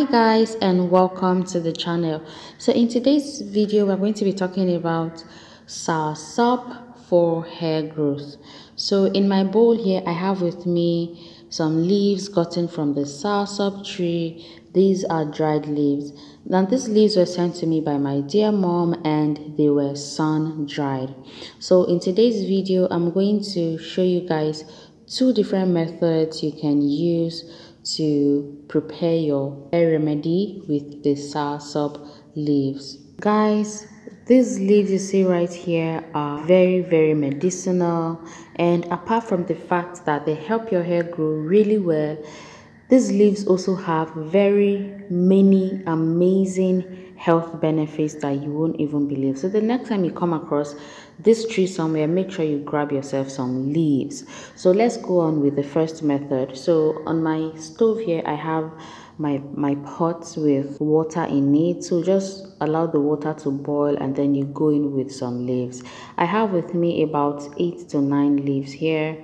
Hi guys, and welcome to the channel. So in today's video we're going to be talking about Soursop for hair growth. So in my bowl here I have with me some leaves gotten from the Soursop tree. These are dried leaves. Now these leaves were sent to me by my dear mom and they were sun dried. So in today's video I'm going to show you guys two different methods you can use to prepare your hair remedy with the soursop leaves. Guys, these leaves you see right here are very medicinal, and apart from the fact that they help your hair grow really well, these leaves also have very many amazing health benefits that you won't even believe. So the next time you come across this tree somewhere, make sure you grab yourself some leaves. So let's go on with the first method. So on my stove here I have my pot with water in it. So just allow the water to boil and then you go in with some leaves. I have with me about 8 to 9 leaves here,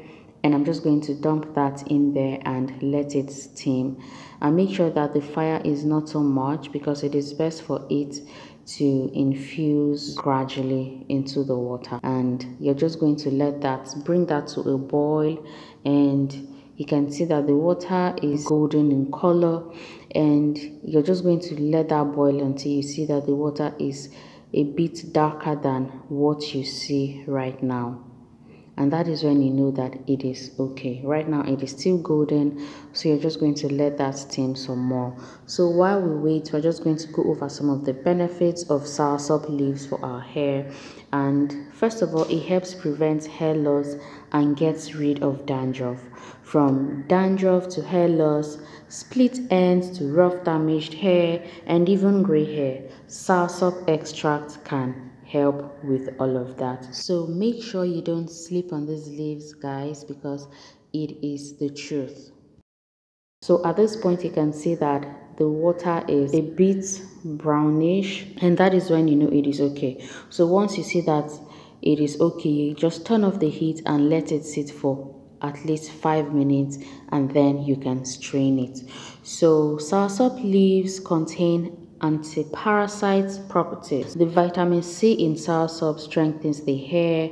and I'm just going to dump that in there and let it steam. And make sure that the fire is not so much because it is best for it to infuse gradually into the water. And you're just going to bring that to a boil, and you can see that the water is golden in color, and you're just going to let that boil until you see that the water is a bit darker than what you see right now. And that is when you know that it is okay. Right now it is still golden, so you're just going to let that steam some more. So while we wait, we're just going to go over some of the benefits of soursop leaves for our hair. And first of all, it helps prevent hair loss and gets rid of dandruff. From dandruff to hair loss, split ends to rough damaged hair, and even gray hair, soursop extract can help with all of that. So make sure you don't sleep on these leaves, guys, because it is the truth. So at this point you can see that the water is a bit brownish, and that is when you know it is okay. So once you see that it is okay, you just turn off the heat and let it sit for at least 5 minutes, and then you can strain it. So soursop leaves contain anti-parasite properties. The vitamin C in soursop strengthens the hair,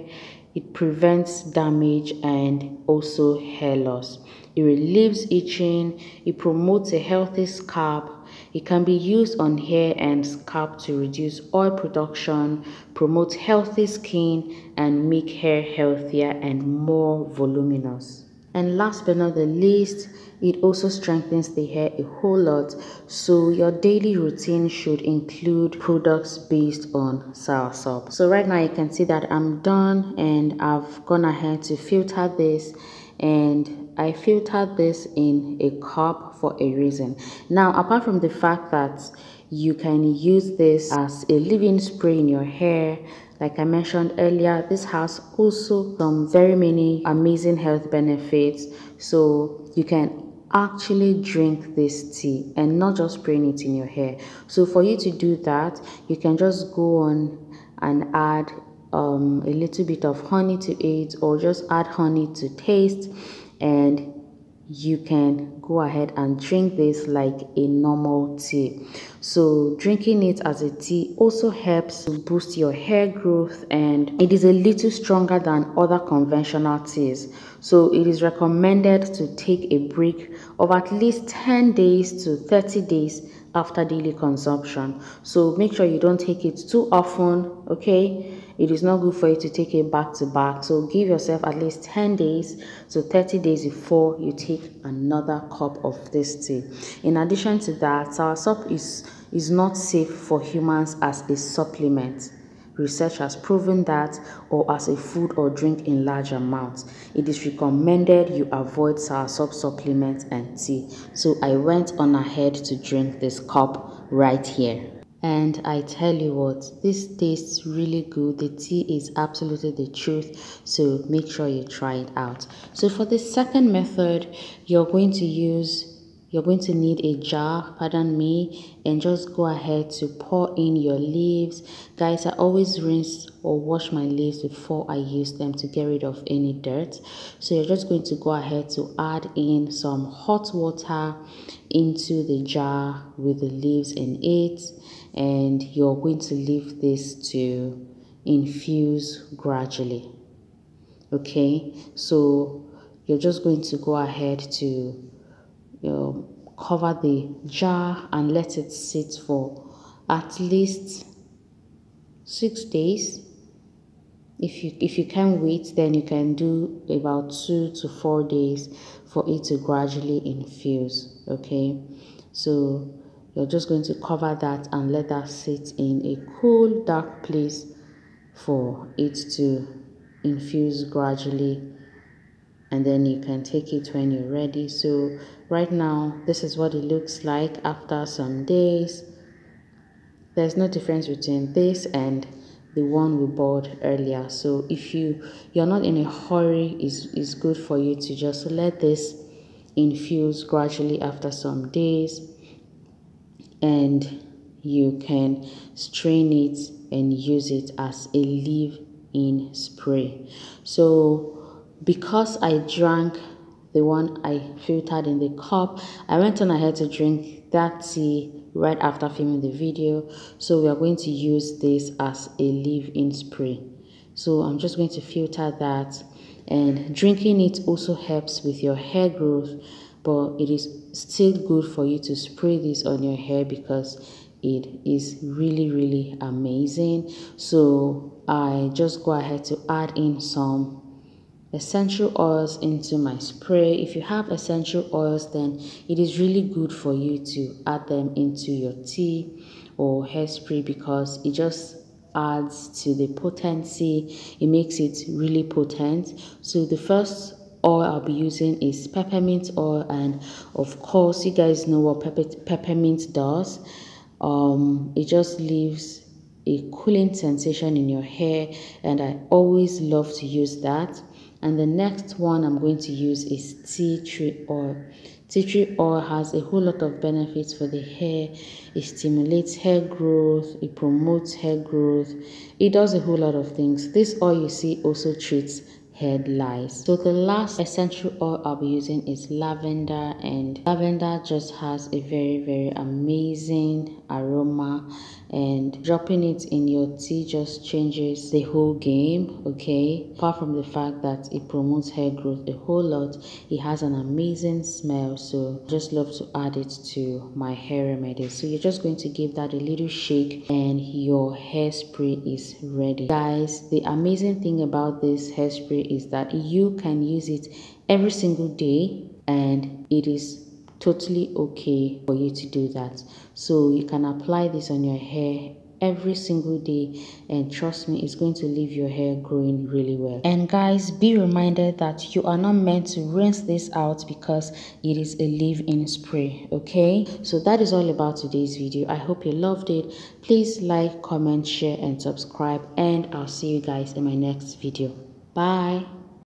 it prevents damage and also hair loss. It relieves itching, it promotes a healthy scalp. It can be used on hair and scalp to reduce oil production, promote healthy skin, and make hair healthier and more voluminous. And last but not the least, it also strengthens the hair a whole lot. So your daily routine should include products based on soursop. So right now you can see that I'm done, and I've gone ahead to filter this, and I filtered this in a cup for a reason. Now, apart from the fact that you can use this as a leave-in spray in your hair, like I mentioned earlier, this has also some very many amazing health benefits. So you can actually drink this tea and not just spraying it in your hair. So for you to do that, you can just go on and add a little bit of honey to it, or just add honey to taste, and you can go ahead and drink this like a normal tea. So drinking it as a tea also helps to boost your hair growth, and it is a little stronger than other conventional teas. So it is recommended to take a break of at least 10 days to 30 days after daily consumption. So make sure you don't take it too often, okay? It is not good for you to take it back to back. So give yourself at least 10 days to 30 days before you take another cup of this tea. In addition to that, soursop is not safe for humans as a supplement. Research has proven that, or as a food or drink in large amounts. It is recommended you avoid soursop supplements and tea. So I went on ahead to drink this cup right here. And I tell you what, this tastes really good. The tea is absolutely the truth. So make sure you try it out. So for the second method, you're going to use you're going to need a jar, pardon me, and just go ahead to pour in your leaves. Guys, I always rinse or wash my leaves before I use them to get rid of any dirt. So you're just going to go ahead to add in some hot water into the jar with the leaves in it, and you're going to leave this to infuse gradually. Okay, so you're just going to go ahead to cover the jar and let it sit for at least 6 days. If you can't wait, then you can do about 2 to 4 days for it to gradually infuse. Okay, so you're just going to cover that and let that sit in a cool, dark place for it to infuse gradually, and then you can take it when you're ready. So right now, this is what it looks like after some days. There's no difference between this and the one we bought earlier. So if you're not in a hurry, it's good for you to just let this infuse gradually after some days, and you can strain it and use it as a leave-in spray. So because I drank the one I filtered in the cup, I went on ahead to drink that tea right after filming the video. So we are going to use this as a leave-in spray. So I'm just going to filter that, and drinking it also helps with your hair growth, but it is still good for you to spray this on your hair because it is really amazing. So I just go ahead to add in some essential oils into my spray. If you have essential oils, then it is really good for you to add them into your tea or hairspray because it just adds to the potency. It makes it really potent. So the first oil I'll be using is peppermint oil, and of course you guys know what peppermint does. It just leaves a cooling sensation in your hair, and I always love to use that. And the next one I'm going to use is tea tree oil. Tea tree oil has a whole lot of benefits for the hair. It stimulates hair growth, it promotes hair growth, it does a whole lot of things. This oil you see also treats head lice. So the last essential oil I'll be using is lavender, and lavender just has a very amazing aroma, and dropping it in your tea just changes the whole game. Okay, apart from the fact that it promotes hair growth a whole lot, it has an amazing smell, so just love to add it to my hair remedy. So you're just going to give that a little shake and your hairspray is ready. Guys, the amazing thing about this hairspray is that you can use it every single day, and it is totally okay for you to do that. So you can apply this on your hair every single day, and trust me, it's going to leave your hair growing really well. And guys, be reminded that you are not meant to rinse this out because it is a leave-in spray. Okay, so that is all about today's video. I hope you loved it. Please like, comment, share and subscribe, and I'll see you guys in my next video. Bye.